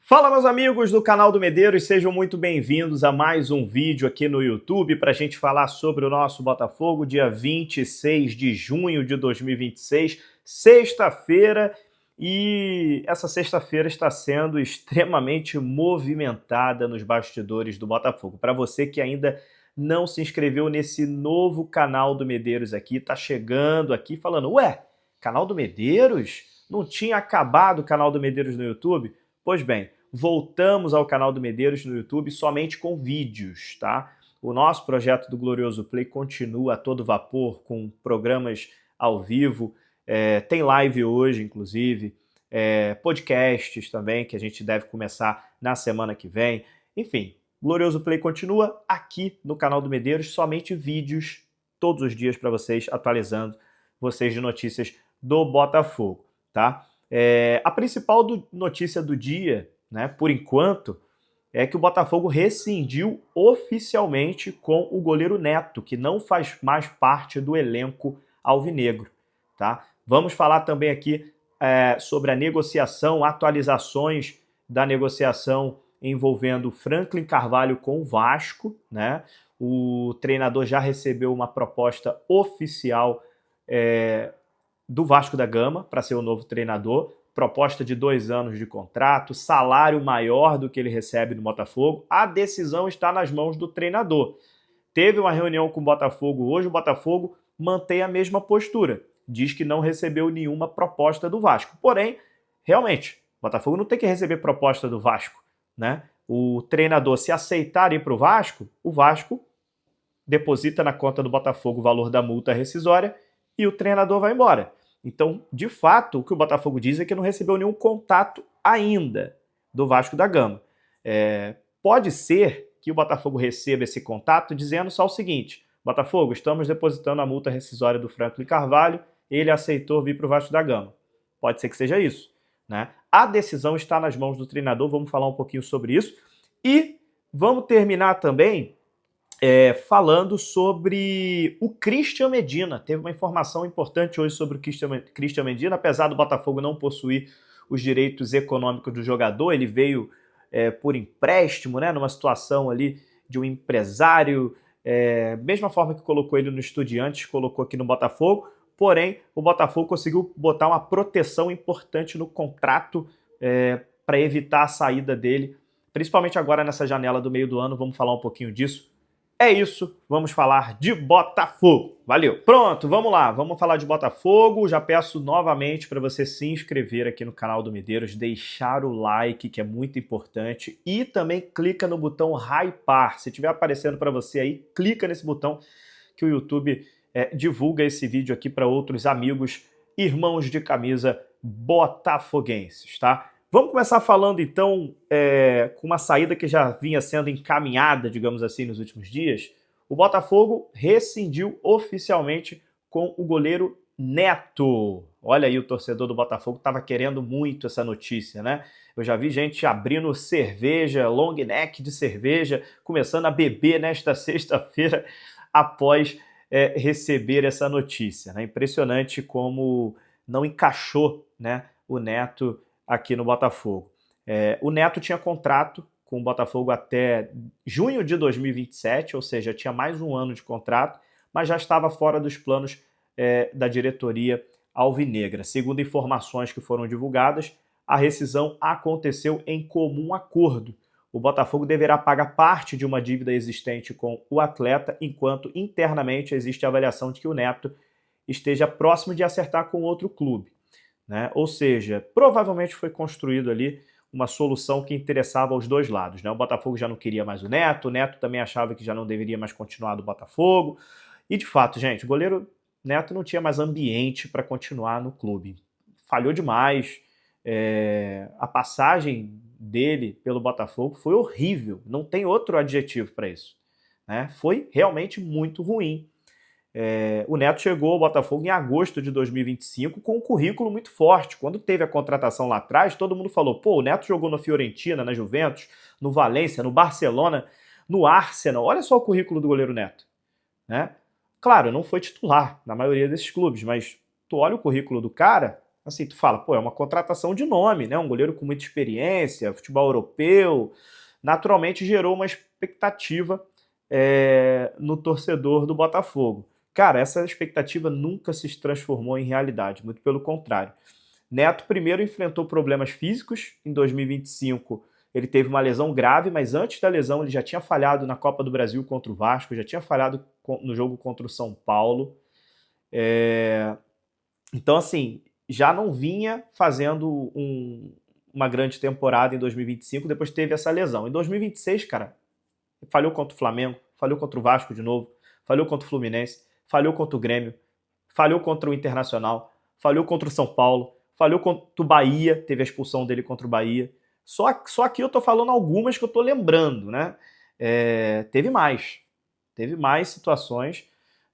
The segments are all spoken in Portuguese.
Fala, meus amigos do canal do Medeiros, sejam muito bem-vindos a mais um vídeo aqui no YouTube para a gente falar sobre o nosso Botafogo, dia 26 de junho de 2026, sexta-feira, e essa sexta-feira está sendo extremamente movimentada nos bastidores do Botafogo. Para você que ainda não se inscreveu nesse novo canal do Medeiros aqui, tá chegando aqui falando, ué, canal do Medeiros? Não tinha acabado o canal do Medeiros no YouTube? Pois bem, voltamos ao canal do Medeiros no YouTube somente com vídeos, tá? O nosso projeto do Glorioso Play continua a todo vapor, com programas ao vivo, tem live hoje, inclusive, podcasts também, que a gente deve começar na semana que vem. Enfim, Glorioso Play continua aqui no canal do Medeiros, somente vídeos todos os dias para vocês, atualizando vocês de notícias do Botafogo, tá? A principal notícia do dia, né, por enquanto, é que o Botafogo rescindiu oficialmente com o goleiro Neto, que não faz mais parte do elenco alvinegro, tá? Vamos falar também aqui sobre a negociação, atualizações da negociação envolvendo Franklin Carvalho com o Vasco, né? O treinador já recebeu uma proposta oficial do Vasco da Gama para ser o novo treinador, proposta de 2 anos de contrato, salário maior do que ele recebe no Botafogo. A decisão está nas mãos do treinador. Teve uma reunião com o Botafogo hoje, o Botafogo mantém a mesma postura, diz que não recebeu nenhuma proposta do Vasco. Porém, realmente, o Botafogo não tem que receber proposta do Vasco, né? O treinador, se aceitar ir para o Vasco deposita na conta do Botafogo o valor da multa rescisória e o treinador vai embora. Então, de fato, o que o Botafogo diz é que não recebeu nenhum contato ainda do Vasco da Gama. Pode ser que o Botafogo receba esse contato dizendo só o seguinte: Botafogo, estamos depositando a multa rescisória do Franklin Carvalho, ele aceitou vir para o Vasco da Gama. Pode ser que seja isso, né? A decisão está nas mãos do treinador, vamos falar um pouquinho sobre isso. E vamos terminar também falando sobre o Christian Medina. Teve uma informação importante hoje sobre o Christian Medina, apesar do Botafogo não possuir os direitos econômicos do jogador, ele veio por empréstimo, né, numa situação ali de um empresário, mesma forma que colocou ele no Estudiantes, colocou aqui no Botafogo, porém o Botafogo conseguiu botar uma proteção importante no contrato para evitar a saída dele, principalmente agora nessa janela do meio do ano. Vamos falar um pouquinho disso. É isso, vamos falar de Botafogo. Valeu. Pronto, vamos lá, vamos falar de Botafogo. Já peço novamente para você se inscrever aqui no canal do Medeiros, deixar o like, que é muito importante, e também clica no botão hypar. Se estiver aparecendo para você aí, clica nesse botão que o YouTube divulga esse vídeo aqui para outros amigos, irmãos de camisa botafoguenses, tá? Vamos começar falando, então, com uma saída que já vinha sendo encaminhada, digamos assim, nos últimos dias. O Botafogo rescindiu oficialmente com o goleiro Neto. Olha aí, o torcedor do Botafogo estava querendo muito essa notícia, né? Eu já vi gente abrindo cerveja, long neck de cerveja, começando a beber nesta sexta-feira após receber essa notícia, né? Impressionante como não encaixou, né, o Neto aqui no Botafogo. O Neto tinha contrato com o Botafogo até junho de 2027, ou seja, tinha mais um ano de contrato, mas já estava fora dos planos da diretoria alvinegra. Segundo informações que foram divulgadas, a rescisão aconteceu em comum acordo. O Botafogo deverá pagar parte de uma dívida existente com o atleta, enquanto internamente existe a avaliação de que o Neto esteja próximo de acertar com outro clube, né? Ou seja, provavelmente foi construído ali uma solução que interessava aos dois lados, né? O Botafogo já não queria mais o Neto também achava que já não deveria mais continuar do Botafogo, e de fato, gente, o goleiro Neto não tinha mais ambiente para continuar no clube. Falhou demais, a passagem dele pelo Botafogo foi horrível, não tem outro adjetivo para isso, né? Foi realmente muito ruim. O Neto chegou ao Botafogo em agosto de 2025 com um currículo muito forte. Quando teve a contratação lá atrás, todo mundo falou, pô, o Neto jogou na Fiorentina, na Juventus, no Valência, no Barcelona, no Arsenal. Olha só o currículo do goleiro Neto, né? Claro, não foi titular na maioria desses clubes, mas tu olha o currículo do cara, Assim, tu fala, pô, é uma contratação de nome, né? Um goleiro com muita experiência, futebol europeu, naturalmente gerou uma expectativa no torcedor do Botafogo. Cara, essa expectativa nunca se transformou em realidade, muito pelo contrário. Neto primeiro enfrentou problemas físicos, em 2025 ele teve uma lesão grave, mas antes da lesão ele já tinha falhado na Copa do Brasil contra o Vasco, já tinha falhado no jogo contra o São Paulo. Então, assim, já não vinha fazendo uma grande temporada em 2025, depois teve essa lesão. Em 2026, cara, falhou contra o Flamengo, falhou contra o Vasco de novo, falhou contra o Fluminense, falhou contra o Grêmio, falhou contra o Internacional, falhou contra o São Paulo, falhou contra o Bahia, teve a expulsão dele contra o Bahia. Só aqui eu tô falando algumas que eu tô lembrando, né? Teve mais situações,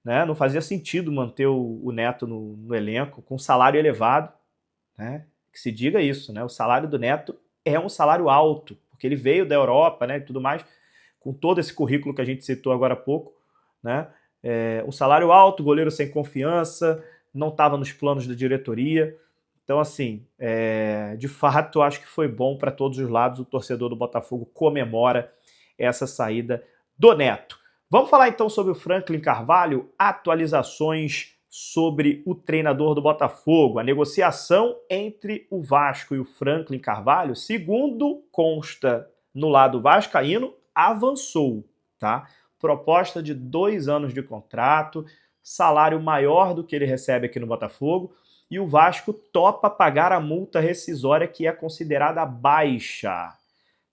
né? Não fazia sentido manter o Neto no elenco com salário elevado, né? Que se diga isso, né? O salário do Neto é um salário alto, porque ele veio da Europa, né, e tudo mais, com todo esse currículo que a gente citou agora há pouco, né? Um salário alto, goleiro sem confiança, não estava nos planos da diretoria. Então, assim, de fato, acho que foi bom para todos os lados. O torcedor do Botafogo comemora essa saída do Neto. Vamos falar então sobre o Franklin Carvalho, atualizações sobre o treinador do Botafogo. A negociação entre o Vasco e o Franklin Carvalho, segundo consta no lado vascaíno, avançou, tá? Proposta de 2 anos de contrato, salário maior do que ele recebe aqui no Botafogo, e o Vasco topa pagar a multa rescisória que é considerada baixa,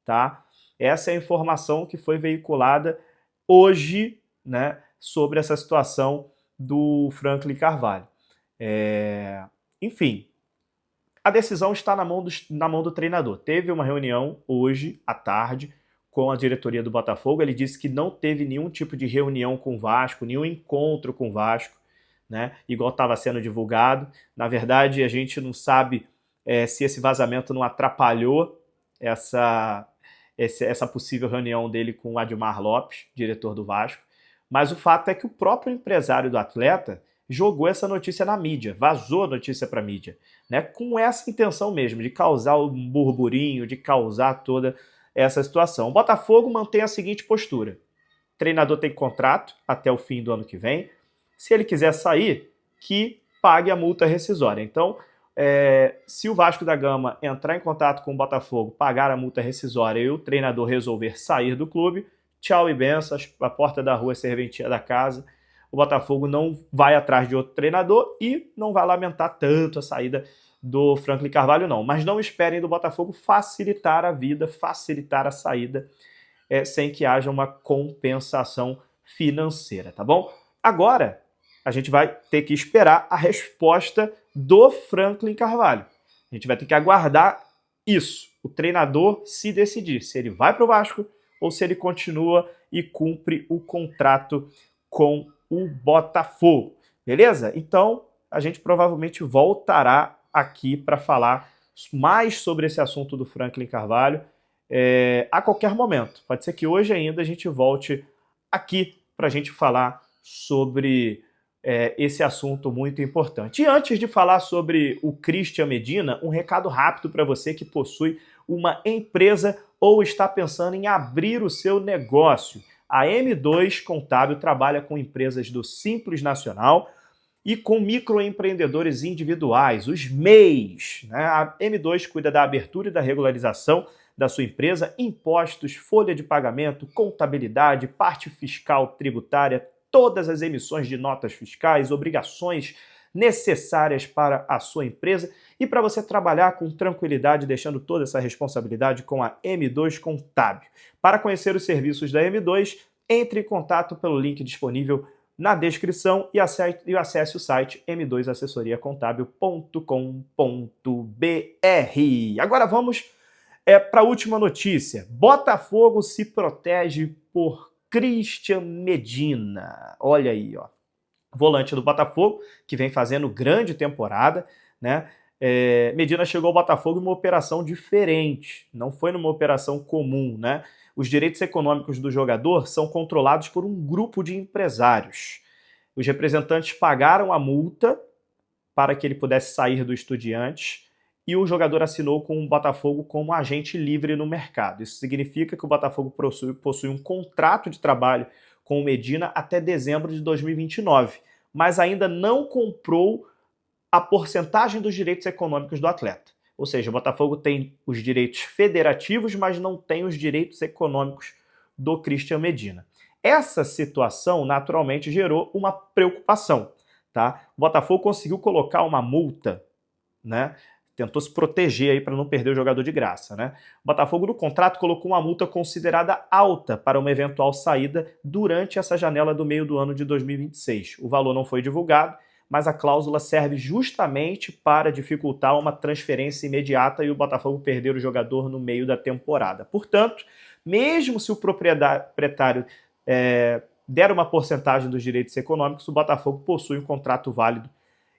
tá? Essa é a informação que foi veiculada hoje, né, sobre essa situação do Franklin Carvalho. Enfim, a decisão está na mão do treinador. Teve uma reunião hoje à tarde com a diretoria do Botafogo. Ele disse que não teve nenhum tipo de reunião com o Vasco, nenhum encontro com o Vasco, né, igual estava sendo divulgado. Na verdade, a gente não sabe se esse vazamento não atrapalhou essa possível reunião dele com o Admar Lopes, diretor do Vasco. Mas o fato é que o próprio empresário do atleta jogou essa notícia na mídia, vazou a notícia para a mídia, né, com essa intenção mesmo, de causar um burburinho, de causar toda essa situação. O Botafogo mantém a seguinte postura: o treinador tem contrato até o fim do ano que vem. Se ele quiser sair, que pague a multa rescisória. Então, se o Vasco da Gama entrar em contato com o Botafogo, pagar a multa rescisória e o treinador resolver sair do clube, tchau e benção, a porta da rua é serventia da casa. O Botafogo não vai atrás de outro treinador e não vai lamentar tanto a saída do Franklin Carvalho, não. Mas não esperem do Botafogo facilitar a vida, facilitar a saída, sem que haja uma compensação financeira, tá bom? Agora, a gente vai ter que esperar a resposta do Franklin Carvalho. A gente vai ter que aguardar isso, o treinador se decidir se ele vai para o Vasco ou se ele continua e cumpre o contrato com o Botafogo. Beleza? Então, a gente provavelmente voltará aqui para falar mais sobre esse assunto do Franklin Carvalho a qualquer momento. Pode ser que hoje ainda a gente volte aqui para a gente falar sobre esse assunto muito importante. E antes de falar sobre o Christian Medina, um recado rápido para você que possui uma empresa ou está pensando em abrir o seu negócio. A M2 Contábil trabalha com empresas do Simples Nacional e com microempreendedores individuais, os MEIs. Né? A M2 cuida da abertura e da regularização da sua empresa, impostos, folha de pagamento, contabilidade, parte fiscal tributária, todas as emissões de notas fiscais, obrigações necessárias para a sua empresa e para você trabalhar com tranquilidade, deixando toda essa responsabilidade com a M2 Contábil. Para conhecer os serviços da M2, entre em contato pelo link disponível na descrição e acesse o site m2assessoriacontábil.com.br. Agora vamos para a última notícia. Botafogo se protege por Christian Medina. Olha aí, ó. Volante do Botafogo, que vem fazendo grande temporada, né? Medina chegou ao Botafogo em uma operação diferente, não foi numa operação comum, né? Os direitos econômicos do jogador são controlados por um grupo de empresários. Os representantes pagaram a multa para que ele pudesse sair do Estudiantes, e o jogador assinou com o Botafogo como agente livre no mercado. Isso significa que o Botafogo possui um contrato de trabalho com o Medina até dezembro de 2029, mas ainda não comprou a porcentagem dos direitos econômicos do atleta. Ou seja, o Botafogo tem os direitos federativos, mas não tem os direitos econômicos do Christian Medina. Essa situação, naturalmente, gerou uma preocupação. Tá? O Botafogo conseguiu colocar uma multa, né? Tentou se proteger aí para não perder o jogador de graça, né? O Botafogo no contrato colocou uma multa considerada alta para uma eventual saída durante essa janela do meio do ano de 2026. O valor não foi divulgado, mas a cláusula serve justamente para dificultar uma transferência imediata e o Botafogo perder o jogador no meio da temporada. Portanto, mesmo se o proprietário der uma porcentagem dos direitos econômicos, o Botafogo possui um contrato válido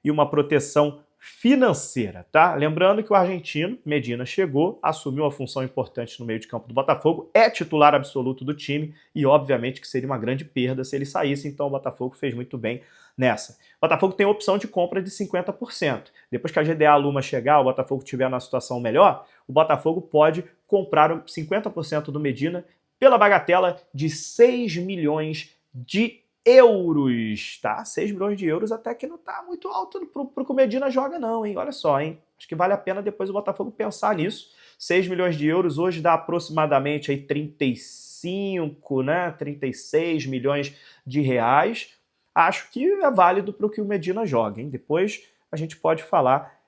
e uma proteção financeira, tá? Lembrando que o argentino, Medina, chegou, assumiu uma função importante no meio de campo do Botafogo, é titular absoluto do time e obviamente que seria uma grande perda se ele saísse, então o Botafogo fez muito bem nessa. O Botafogo tem a opção de compra de 50%. Depois que a GDA Luma chegar, o Botafogo estiver numa situação melhor, o Botafogo pode comprar 50% do Medina pela bagatela de 6 milhões de euros, tá? 6 milhões de euros até que não tá muito alto pro que o Medina joga não, hein? Olha só, hein? Acho que vale a pena depois o Botafogo pensar nisso. 6 milhões de euros hoje dá aproximadamente aí 35, né? 36 milhões de reais. Acho que é válido para o que o Medina joga, hein? Depois a gente pode falar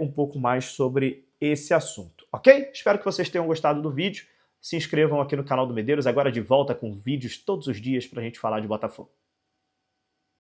um pouco mais sobre esse assunto, ok? Espero que vocês tenham gostado do vídeo. Se inscrevam aqui no canal do Medeiros, agora de volta com vídeos todos os dias para a gente falar de Botafogo.